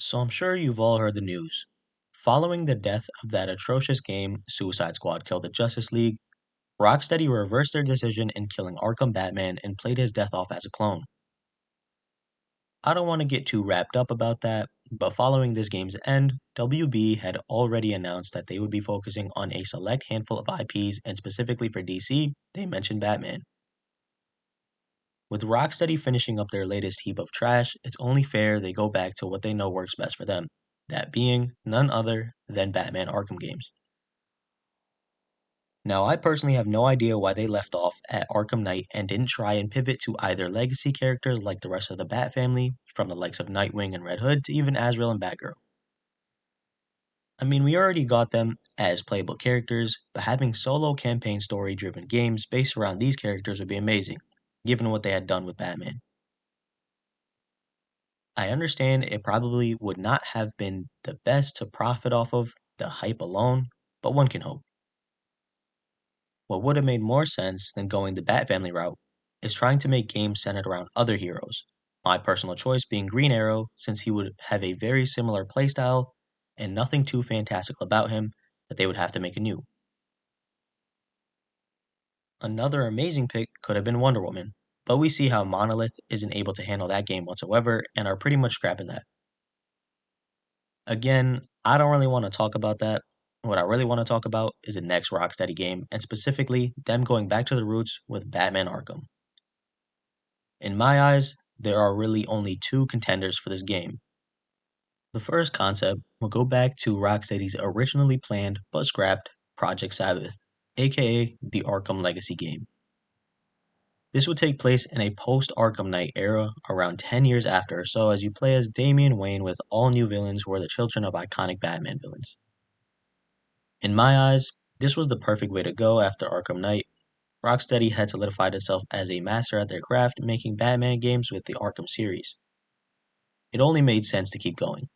So I'm sure you've all heard the news. Following the death of that atrocious game, Suicide Squad Killed the Justice League, Rocksteady reversed their decision in killing Arkham Batman and played his death off as a clone. I don't want to get too wrapped up about that, but following this game's end, WB had already announced that they would be focusing on a select handful of IPs, and specifically for DC, they mentioned Batman. With Rocksteady finishing up their latest heap of trash, it's only fair they go back to what they know works best for them, that being none other than Batman Arkham games. Now, I personally have no idea why they left off at Arkham Knight and didn't try and pivot to either legacy characters like the rest of the Bat family, from the likes of Nightwing and Red Hood to even Azrael and Batgirl. I mean, we already got them as playable characters, but having solo campaign story driven games based around these characters would be amazing, given what they had done with Batman. I understand it probably would not have been the best to profit off of the hype alone, but one can hope. What would have made more sense than going the Bat Family route is trying to make games centered around other heroes. My personal choice being Green Arrow, since he would have a very similar playstyle and nothing too fantastical about him that they would have to make anew. Another amazing pick could have been Wonder Woman, but we see how Monolith isn't able to handle that game whatsoever and are pretty much scrapping that. Again, I don't really want to talk about that. What I really want to talk about is the next Rocksteady game, and specifically them going back to the roots with Batman Arkham. In my eyes, there are really only two contenders for this game. The first concept will go back to Rocksteady's originally planned but scrapped Project Sabbath, aka the Arkham Legacy game. This would take place in a post Arkham Knight era around 10 years after, so as you play as Damian Wayne with all new villains who are the children of iconic Batman villains. In my eyes, this was the perfect way to go after Arkham Knight. Rocksteady had solidified itself as a master at their craft, making Batman games with the Arkham series. It only made sense to keep going.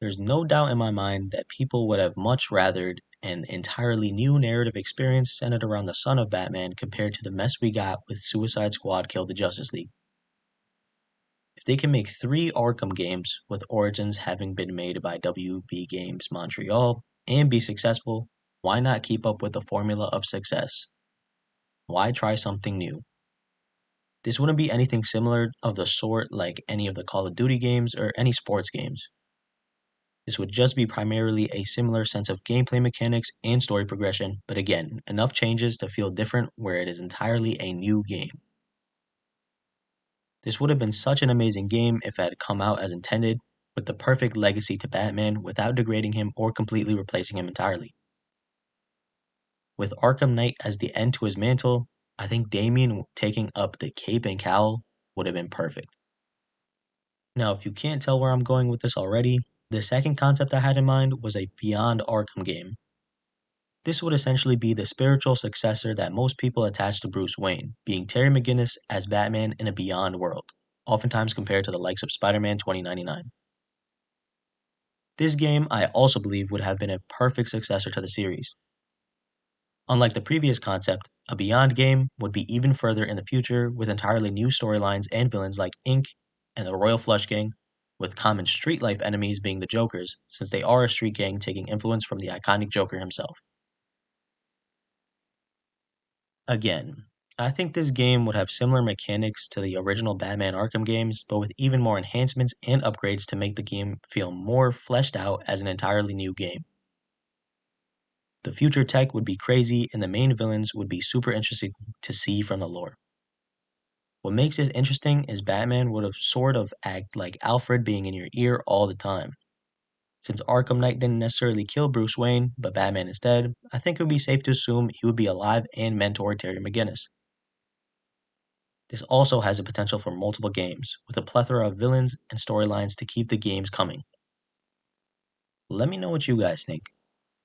There's no doubt in my mind that people would have much rathered an entirely new narrative experience centered around the son of Batman compared to the mess we got with Suicide Squad Killed the Justice League. If they can make 3 Arkham games, with Origins having been made by WB Games Montreal, and be successful, why not keep up with the formula of success? Why try something new? This wouldn't be anything similar of the sort like any of the Call of Duty games or any sports games. This would just be primarily a similar sense of gameplay mechanics and story progression, but again, enough changes to feel different where it is entirely a new game. This would have been such an amazing game if it had come out as intended, with the perfect legacy to Batman without degrading him or completely replacing him entirely. With Arkham Knight as the end to his mantle, I think Damian taking up the cape and cowl would have been perfect. Now, if you can't tell where I'm going with this already, the second concept I had in mind was a Beyond Arkham game. This would essentially be the spiritual successor that most people attach to Bruce Wayne, being Terry McGinnis as Batman in a Beyond world, oftentimes compared to the likes of Spider-Man 2099. This game, I also believe, would have been a perfect successor to the series. Unlike the previous concept, a Beyond game would be even further in the future with entirely new storylines and villains like Inc. and the Royal Flush Gang, with common street life enemies being the Jokers, since they are a street gang taking influence from the iconic Joker himself. Again, I think this game would have similar mechanics to the original Batman Arkham games, but with even more enhancements and upgrades to make the game feel more fleshed out as an entirely new game. The future tech would be crazy, and the main villains would be super interesting to see from the lore. What makes this interesting is Batman would have sort of act like Alfred being in your ear all the time. Since Arkham Knight didn't necessarily kill Bruce Wayne, but Batman instead, I think it would be safe to assume he would be alive and mentor Terry McGinnis. This also has the potential for multiple games, with a plethora of villains and storylines to keep the games coming. Let me know what you guys think.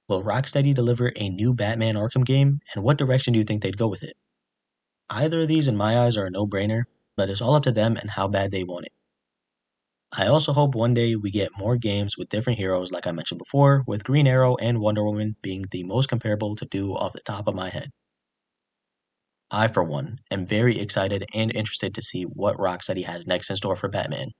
Will Rocksteady deliver a new Batman Arkham game, and what direction do you think they'd go with it? Either of these, in my eyes, are a no-brainer, but it's all up to them and how bad they want it. I also hope one day we get more games with different heroes like I mentioned before, with Green Arrow and Wonder Woman being the most comparable to do off the top of my head. I, for one, am very excited and interested to see what Rocksteady has next in store for Batman.